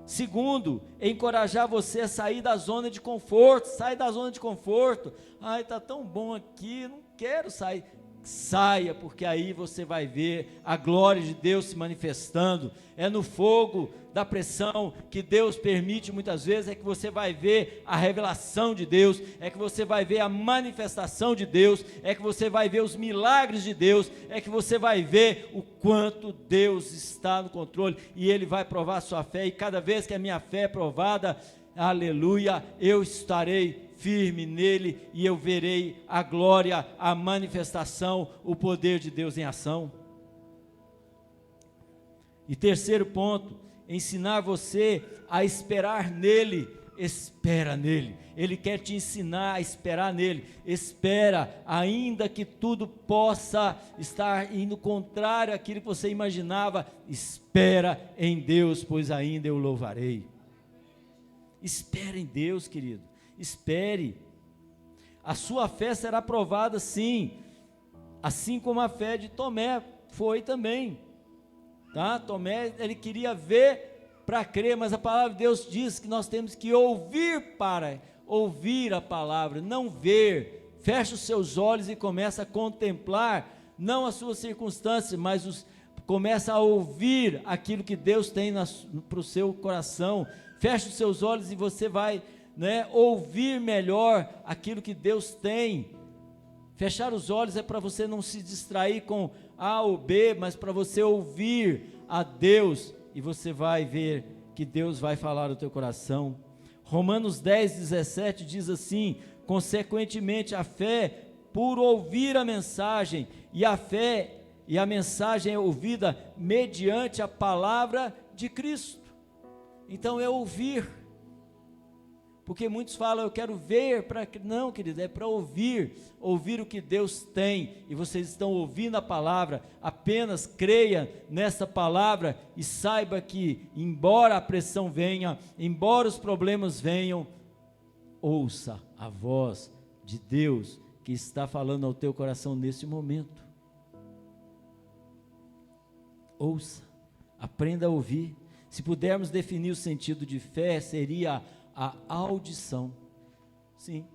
Segundo, encorajar você a sair da zona de conforto. Sai da zona de conforto. Ai, está tão bom aqui, não quero sair. Saia, porque aí você vai ver a glória de Deus se manifestando. É no fogo da pressão que Deus permite muitas vezes, é que você vai ver a revelação de Deus, é que você vai ver a manifestação de Deus, é que você vai ver os milagres de Deus, é que você vai ver o quanto Deus está no controle, e Ele vai provar a sua fé, e cada vez que a minha fé é provada, aleluia, eu estarei firme nele, e eu verei a glória, a manifestação, o poder de Deus em ação. E terceiro ponto, ensinar você a esperar nele. Espera nele. Ele quer te ensinar a esperar nele. Espera, ainda que tudo possa estar indo contrário àquilo que você imaginava, espera em Deus, pois ainda eu louvarei. Espere em Deus, querido. Espere, a sua fé será provada sim, assim como a fé de Tomé foi também, tá? Tomé, ele queria ver para crer, mas a palavra de Deus diz que nós temos que ouvir para ouvir a palavra, não ver. Fecha os seus olhos e começa a contemplar, não as suas circunstâncias, mas começa a ouvir aquilo que Deus tem para o seu coração. Fecha os seus olhos e você vai, né, ouvir melhor aquilo que Deus tem. Fechar os olhos é para você não se distrair com A ou B, mas para você ouvir a Deus, e você vai ver que Deus vai falar no teu coração. Romanos 10:17 diz assim: consequentemente a fé por ouvir a mensagem, e a fé e a mensagem é ouvida mediante a palavra de Cristo. Então é ouvir, porque muitos falam, eu quero ver, não, querido, é para ouvir o que Deus tem, e vocês estão ouvindo a palavra. Apenas creia nessa palavra, e saiba que, embora a pressão venha, embora os problemas venham, ouça a voz de Deus, que está falando ao teu coração nesse momento. Ouça, aprenda a ouvir. Se pudermos definir o sentido de fé, seria a audição. Sim,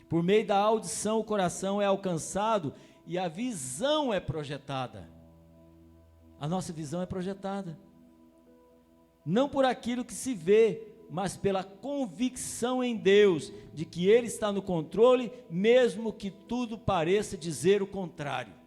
por meio da audição o coração é alcançado e a visão é projetada. A nossa visão é projetada, não por aquilo que se vê, mas pela convicção em Deus, de que Ele está no controle, mesmo que tudo pareça dizer o contrário.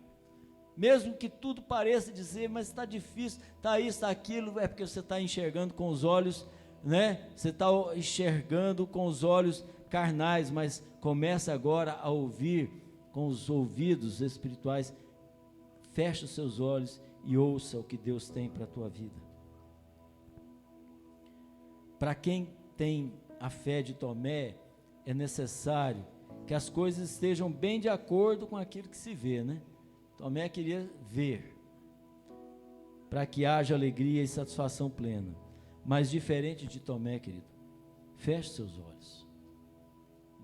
Mesmo que tudo pareça dizer, mas está difícil, está isso, está aquilo, é porque você está enxergando com os olhos, né? Você está enxergando com os olhos carnais, mas começa agora a ouvir com os ouvidos espirituais. Fecha os seus olhos e ouça o que Deus tem para a tua vida. Para quem tem a fé de Tomé, é necessário que as coisas estejam bem de acordo com aquilo que se vê, né? Tomé queria ver, para que haja alegria e satisfação plena. Mas diferente de Tomé, querido, feche seus olhos.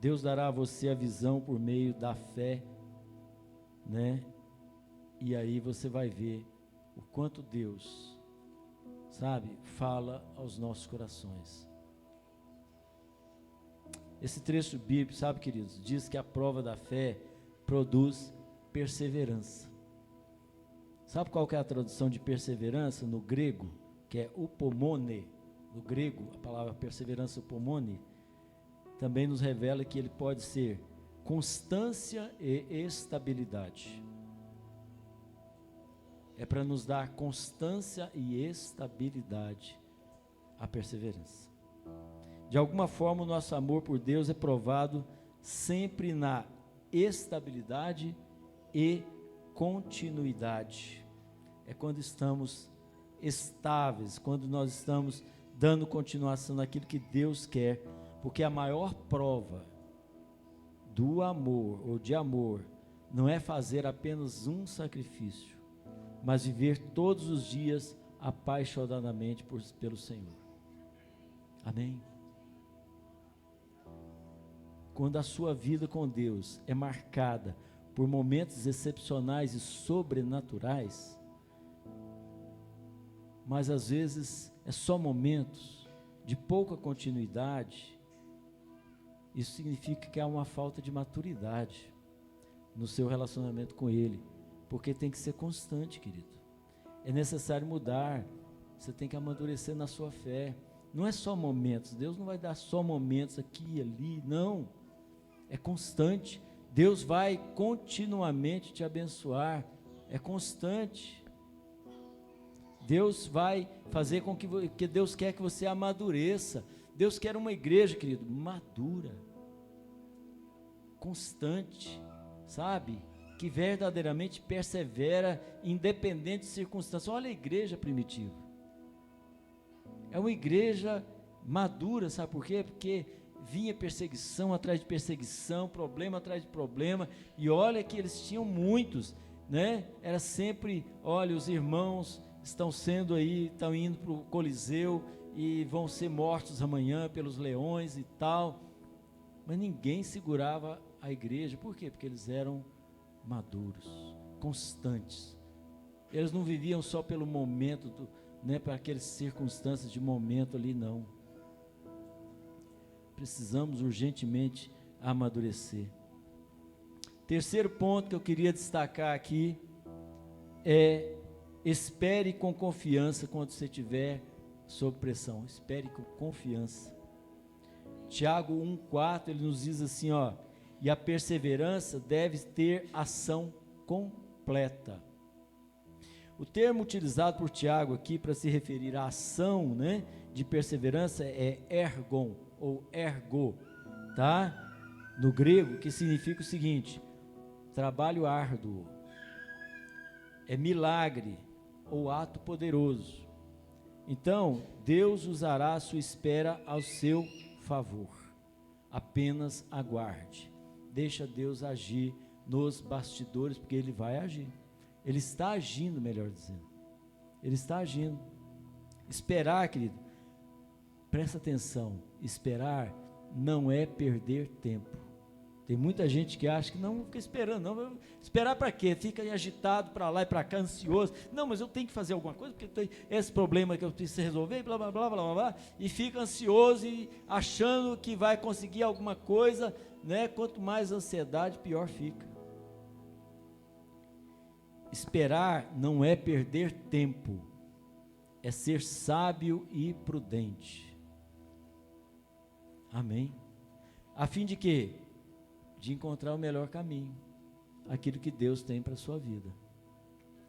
Deus dará a você a visão por meio da fé, né? E aí você vai ver o quanto Deus, sabe, fala aos nossos corações. Esse trecho bíblico, sabe, queridos, diz que a prova da fé produz perseverança. Sabe qual que é a tradução de perseverança no grego? Que é upomone. No grego, a palavra perseverança, upomone, também nos revela que ele pode ser constância e estabilidade. é para nos dar constância e estabilidade, a perseverança. De alguma forma, o nosso amor por Deus é provado sempre na estabilidade e continuidade. É quando estamos estáveis, quando nós estamos dando continuação naquilo que Deus quer, porque a maior prova do amor ou de amor não é fazer apenas um sacrifício, mas viver todos os dias apaixonadamente pelo Senhor. Amém? Quando a sua vida com Deus é marcada por momentos excepcionais e sobrenaturais, mas às vezes é só momentos de pouca continuidade, isso significa que há uma falta de maturidade no seu relacionamento com Ele, porque tem que ser constante, querido. É necessário mudar, você tem que amadurecer na sua fé. Não é só momentos, Deus não vai dar só momentos aqui e ali, não. É constante. Deus vai continuamente te abençoar, é constante. Deus vai fazer com que Deus quer que você amadureça. Deus quer uma igreja, querido, madura, constante, sabe? Que verdadeiramente persevera, independente de circunstâncias. Olha a igreja primitiva. É uma igreja madura, sabe por quê? Porque vinha perseguição atrás de perseguição, problema atrás de problema, e olha que eles tinham muitos, né? Era sempre, olha, os irmãos estão indo para o Coliseu e vão ser mortos amanhã pelos leões e tal, mas ninguém segurava a igreja. Por quê? Porque eles eram maduros, constantes. Eles não viviam só pelo momento, para aquelas circunstâncias de momento ali, não. Precisamos urgentemente amadurecer. Terceiro ponto que eu queria destacar aqui é: espere com confiança quando você estiver sob pressão. Espere com confiança. Tiago 1,4, ele nos diz assim, ó: e a perseverança deve ter ação completa. O termo utilizado por Tiago aqui para se referir à ação, de perseverança é ergon ou ergo, tá? No grego, que significa o seguinte: trabalho árduo, é milagre ou ato poderoso. Então, Deus usará a sua espera ao seu favor. Apenas aguarde. Deixa Deus agir nos bastidores, porque Ele vai agir. Ele está agindo, melhor dizendo. Ele está agindo. Esperar, querido, presta atenção. Esperar não é perder tempo. Tem muita gente que acha que não fica esperando, não. Esperar para quê? Fica aí agitado para lá e para cá, ansioso. Não, mas eu tenho que fazer alguma coisa, porque tem esse problema que eu preciso resolver, blá, blá, blá, blá, blá, blá, e fica ansioso e achando que vai conseguir alguma coisa, Quanto mais ansiedade, pior fica. Esperar não é perder tempo, é ser sábio e prudente. Amém? A fim de quê? De encontrar o melhor caminho, aquilo que Deus tem para a sua vida.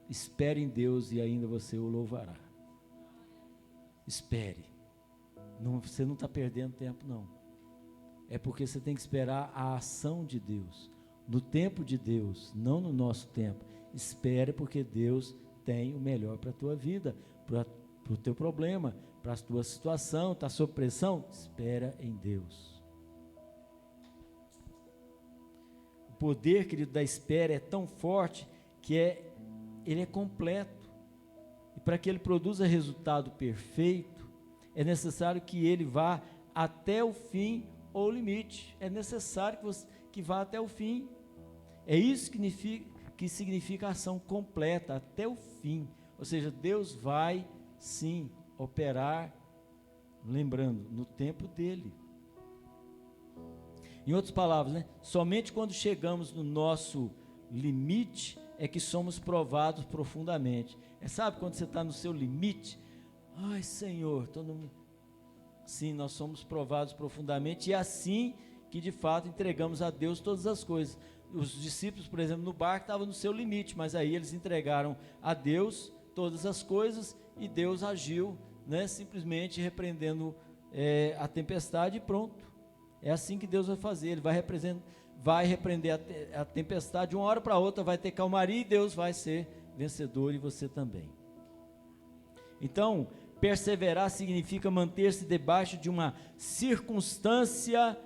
Espere em Deus e ainda você o louvará. Espere. Você não está perdendo tempo, não. É porque você tem que esperar a ação de Deus, no tempo de Deus, não no nosso tempo. Espere, porque Deus tem o melhor para a tua vida, para o teu problema, para a tua situação. Está sob pressão? Espera em Deus. O poder, querido, da espera é tão forte que ele é completo. E para que ele produza resultado perfeito, é necessário que ele vá até o fim ou limite. É necessário que vá até o fim. É isso que significa ação completa, até o fim. Ou seja, Deus vai sim operar, lembrando, no tempo dele. Em outras palavras, somente quando chegamos no nosso limite é que somos provados profundamente. Sabe quando você está no seu limite? Ai, Senhor, sim, nós somos provados profundamente, e é assim que de fato entregamos a Deus todas as coisas. os discípulos, por exemplo, no barco estavam no seu limite, mas aí eles entregaram a Deus todas as coisas e Deus agiu, né, simplesmente repreendendo a tempestade e pronto. É assim que Deus vai fazer, Ele vai repreender a tempestade, de uma hora para outra vai ter calmaria e Deus vai ser vencedor e você também. Então, perseverar significa manter-se debaixo de uma circunstância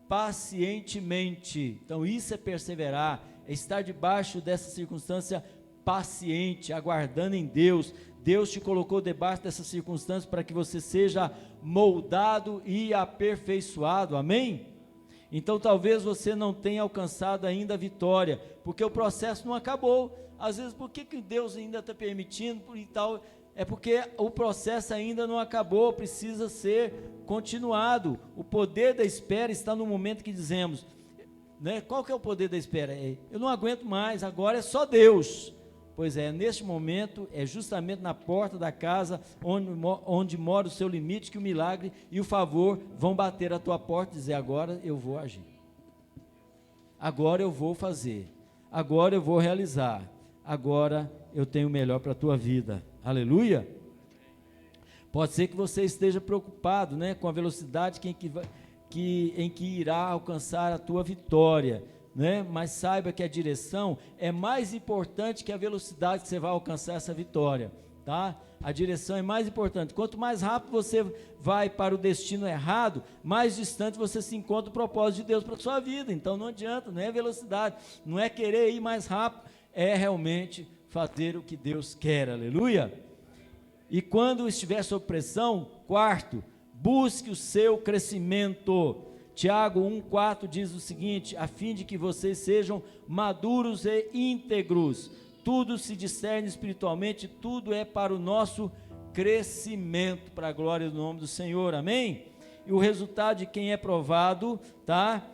pacientemente. Então isso é perseverar, é estar debaixo dessa circunstância paciente, aguardando em Deus. Deus te colocou debaixo dessa circunstância para que você seja moldado e aperfeiçoado, amém? Então talvez você não tenha alcançado ainda a vitória, porque o processo não acabou. Às vezes, por que Deus ainda está permitindo e tal? É porque o processo ainda não acabou, precisa ser continuado. O poder da espera está no momento que dizemos, né? Qual que é o poder da espera? Eu não aguento mais, agora é só Deus. Pois é, neste momento, é justamente na porta da casa, onde mora o seu limite, que o milagre e o favor vão bater a tua porta e dizer, agora eu vou agir. Agora eu vou fazer. Agora eu vou realizar. Agora eu tenho o melhor para a tua vida. Aleluia. Pode ser que você esteja preocupado, né, com a velocidade em que irá alcançar a tua vitória, né? Mas saiba que a direção é mais importante que a velocidade que você vai alcançar essa vitória, tá? A direção é mais importante. Quanto mais rápido você vai para o destino errado, mais distante você se encontra do propósito de Deus para a sua vida. Então não adianta, não é velocidade, não é querer ir mais rápido, é realmente fazer o que Deus quer, aleluia. E quando estiver sob pressão, quarto, busque o seu crescimento. Tiago 1,4 diz o seguinte, a fim de que vocês sejam maduros e íntegros, tudo se discerne espiritualmente, tudo é para o nosso crescimento, para a glória do nome do Senhor, amém? E o resultado de quem é provado, tá?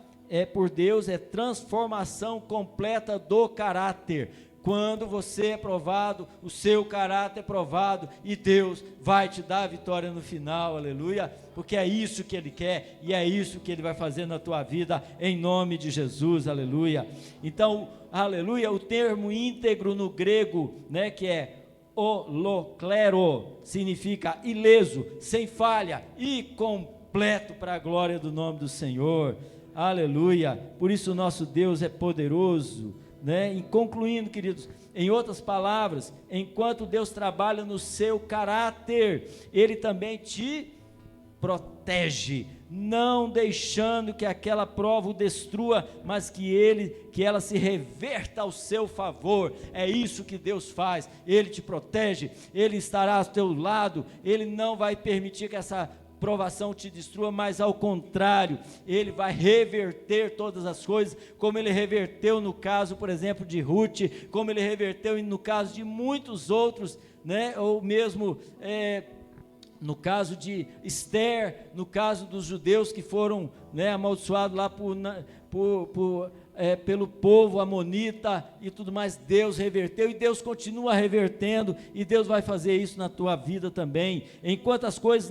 Por Deus, é transformação completa do caráter. Quando você é provado, o seu caráter é provado e Deus vai te dar a vitória no final, aleluia, porque é isso que Ele quer e é isso que Ele vai fazer na tua vida, em nome de Jesus, aleluia. Então, aleluia, o termo íntegro no grego, né, que é holoklero, significa ileso, sem falha e completo para a glória do nome do Senhor, aleluia. Por isso o nosso Deus é poderoso, né? E concluindo, queridos, em outras palavras, enquanto Deus trabalha no seu caráter, Ele também te protege, não deixando que aquela prova o destrua, mas que ela se reverta ao seu favor. É isso que Deus faz, Ele te protege, Ele estará ao teu lado, Ele não vai permitir que essa provação te destrua, mas ao contrário, Ele vai reverter todas as coisas, como Ele reverteu no caso, por exemplo, de Ruth, como Ele reverteu no caso de muitos outros, né, ou mesmo no caso de Esther, no caso dos judeus que foram, né, amaldiçoados lá pelo povo amonita e tudo mais. Deus reverteu e Deus continua revertendo, e Deus vai fazer isso na tua vida também. Enquanto as coisas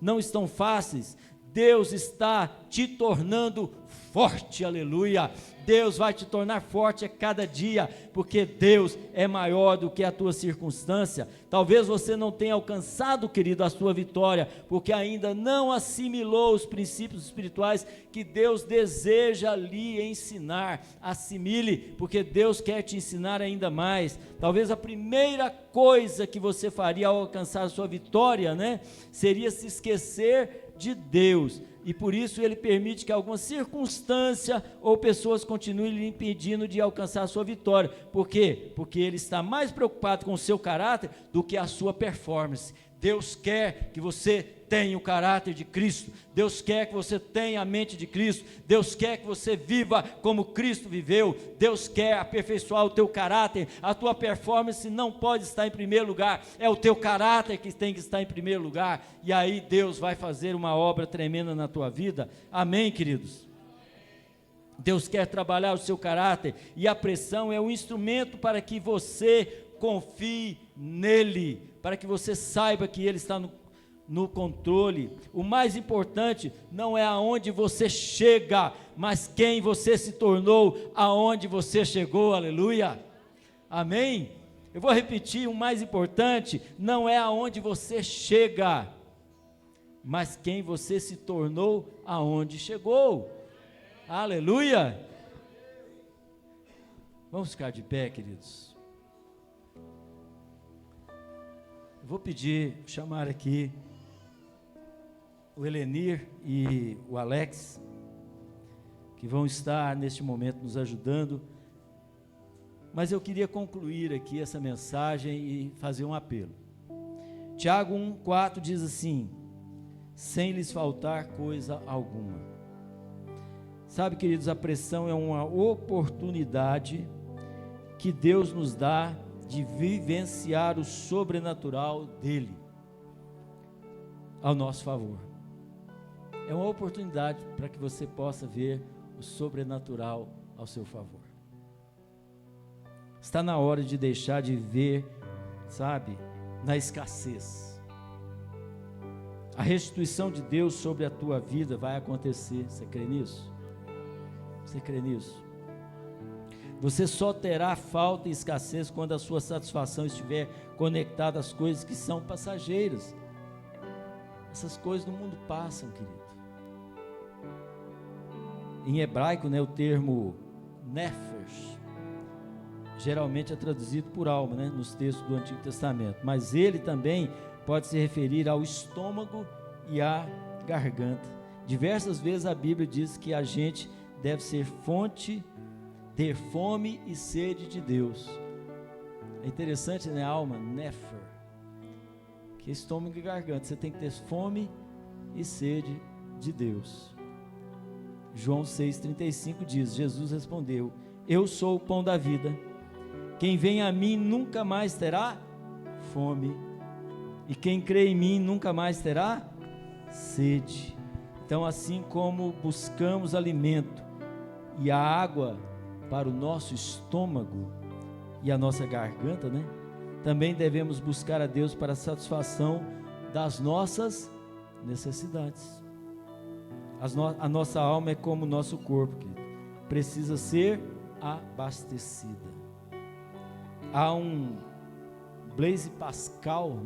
não estão fáceis, Deus está te tornando forte, aleluia. Deus vai te tornar forte a cada dia, porque Deus é maior do que a tua circunstância. Talvez você não tenha alcançado, querido, a sua vitória, porque ainda não assimilou os princípios espirituais que Deus deseja lhe ensinar. Assimile, porque Deus quer te ensinar ainda mais. Talvez a primeira coisa que você faria ao alcançar a sua vitória, né, seria se esquecer de Deus, e por isso Ele permite que alguma circunstância ou pessoas continuem lhe impedindo de alcançar a sua vitória. Por quê? Porque Ele está mais preocupado com o seu caráter do que a sua performance. Deus quer que você tenha o caráter de Cristo, Deus quer que você tenha a mente de Cristo, Deus quer que você viva como Cristo viveu, Deus quer aperfeiçoar o teu caráter. A tua performance não pode estar em primeiro lugar, é o teu caráter que tem que estar em primeiro lugar, e aí Deus vai fazer uma obra tremenda na tua vida, amém, queridos? Deus quer trabalhar o seu caráter, e a pressão é um instrumento para que você confie nele, para que você saiba que Ele está no controle. O mais importante não é aonde você chega, mas quem você se tornou, aonde você chegou, aleluia, amém? Eu vou repetir, o mais importante não é aonde você chega, mas quem você se tornou, aonde chegou, aleluia. Vamos ficar de pé, queridos. Eu vou chamar aqui o Elenir e o Alex, que vão estar neste momento nos ajudando, mas eu queria concluir aqui essa mensagem e fazer um apelo. Tiago 1,4 diz assim: sem lhes faltar coisa alguma. Sabe, queridos, a pressão é uma oportunidade que Deus nos dá de vivenciar o sobrenatural dele ao nosso favor. É uma oportunidade para que você possa ver o sobrenatural ao seu favor. Está na hora de deixar de viver, sabe, na escassez. A restituição de Deus sobre a tua vida vai acontecer. Você crê nisso? Você crê nisso? Você só terá falta e escassez quando a sua satisfação estiver conectada às coisas que são passageiras. Essas coisas no mundo passam, querido. Em hebraico, o termo nefesh geralmente é traduzido por alma, nos textos do Antigo Testamento, mas ele também pode se referir ao estômago e à garganta. Diversas vezes a Bíblia diz que a gente deve ter fome e sede de Deus. É interessante, alma, nefer, que é estômago e garganta. Você tem que ter fome e sede de Deus. João 6,35 diz: Jesus respondeu: eu sou o pão da vida, quem vem a mim nunca mais terá fome, e quem crê em mim nunca mais terá sede. Então, assim como buscamos alimento e a água para o nosso estômago e a nossa garganta, também devemos buscar a Deus para a satisfação das nossas necessidades. A nossa alma é como o nosso corpo, querido, precisa ser abastecida. Há um Blaise Pascal,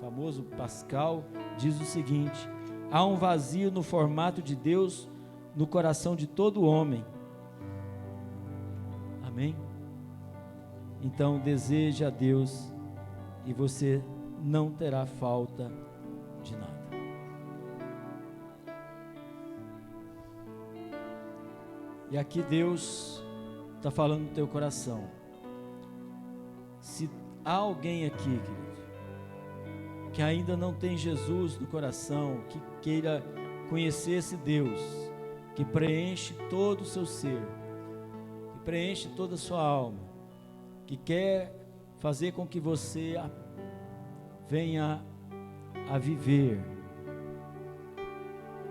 famoso Pascal, diz o seguinte: há um vazio no formato de Deus no coração de todo homem. Amém? Então deseje a Deus e você não terá falta de nada. E aqui Deus está falando no teu coração. Se há alguém aqui, querido, que ainda não tem Jesus no coração, que queira conhecer esse Deus, que preenche todo o seu ser, que preenche toda a sua alma, que quer fazer com que você venha a viver,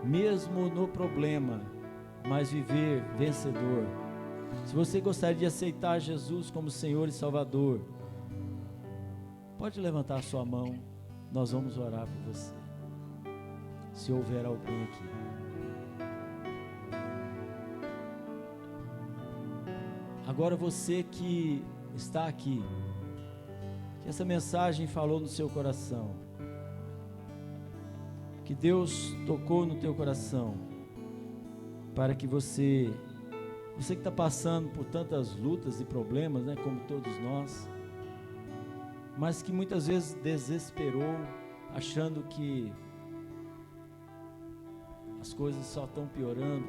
mesmo no problema, mas viver vencedor. Se você gostaria de aceitar Jesus como Senhor e Salvador, pode levantar a sua mão, nós vamos orar por você, se houver alguém aqui. Agora você que está aqui, que essa mensagem falou no seu coração, que Deus tocou no teu coração, para que você que está passando por tantas lutas e problemas, como todos nós, mas que muitas vezes desesperou, achando que as coisas só estão piorando.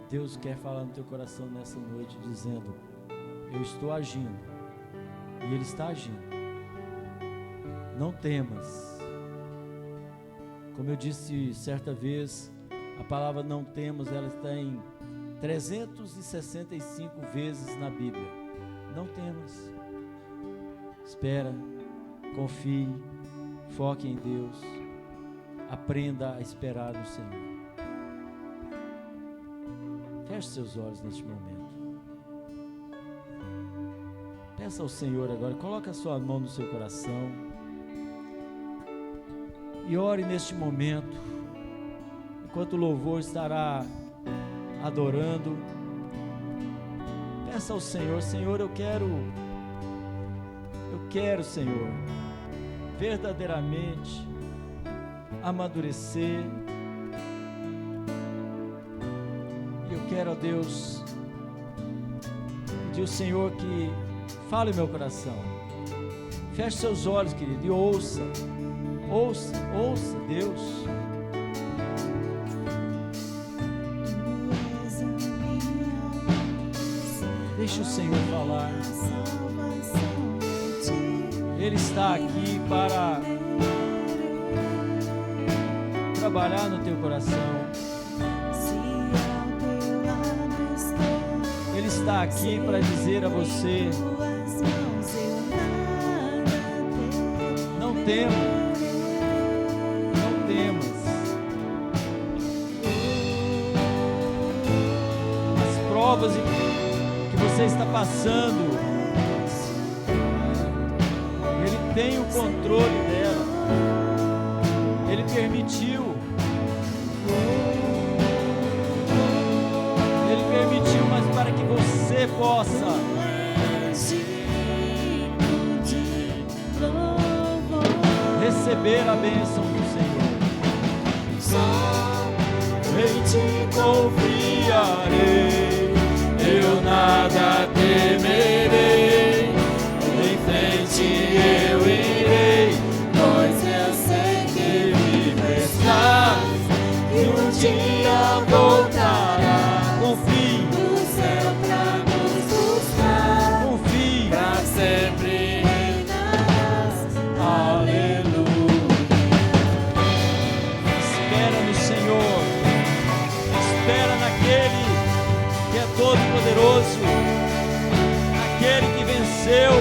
Deus quer falar no teu coração nessa noite, dizendo: eu estou agindo, e Ele está agindo. Não temas. Como eu disse certa vez, a palavra não temas, ela está em 365 vezes na Bíblia. Não temas. Espera, confie, foque em Deus, aprenda a esperar no Senhor. Feche seus olhos neste momento. Peça ao Senhor agora, coloque a sua mão no seu coração. E ore neste momento, enquanto o louvor estará adorando. Peça ao Senhor: Senhor, eu quero, Senhor, verdadeiramente amadurecer. E eu quero, ó Deus, pedir ao Senhor que fale meu coração. Feche seus olhos, querido, e ouça, Deus. Deixa o Senhor falar. Ele está aqui para trabalhar no teu coração. Ele está aqui para dizer a você: não temas, não temas. As provas que você está passando, Ele tem o controle dela. Ele permitiu. Mas para que você possa receber a bênção do Senhor. Em ti confiarei, eu nada temerei, em frente eu irei, pois eu sei que me estás, e um dia voltará. Confie no céu pra nos buscar, confie, pra sempre reinarás. Aleluia. Espera no Senhor, espera naquele que é todo-poderoso, naquele que venceu,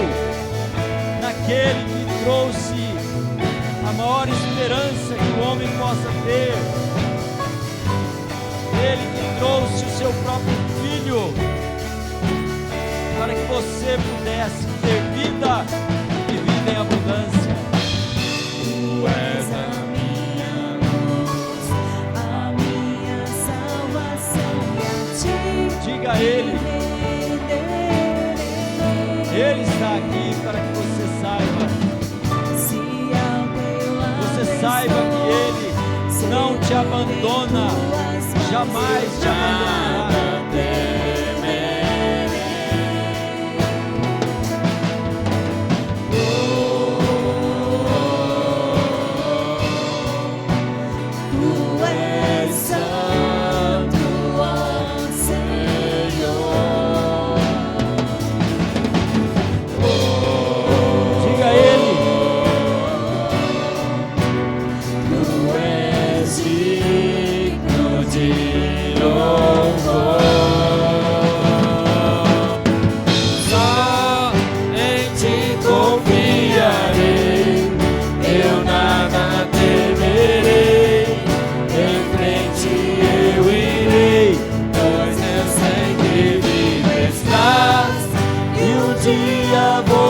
naquele que trouxe a maior esperança que o homem possa ter. Ele que trouxe o seu próprio Filho para que você pudesse ter vida e vida em abundância. Tu és a minha luz, a minha salvação, e a ti diga a Ele. Ele está aqui para que você saiba. Você saiba que Ele não te abandona, jamais te abandonará. Tu és santo, ó Senhor. Diga a Ele. Tu és digno de louvor. Só em ti confiarei, eu nada temerei, em frente eu irei, pois eu sei que vive estás, e um dia vou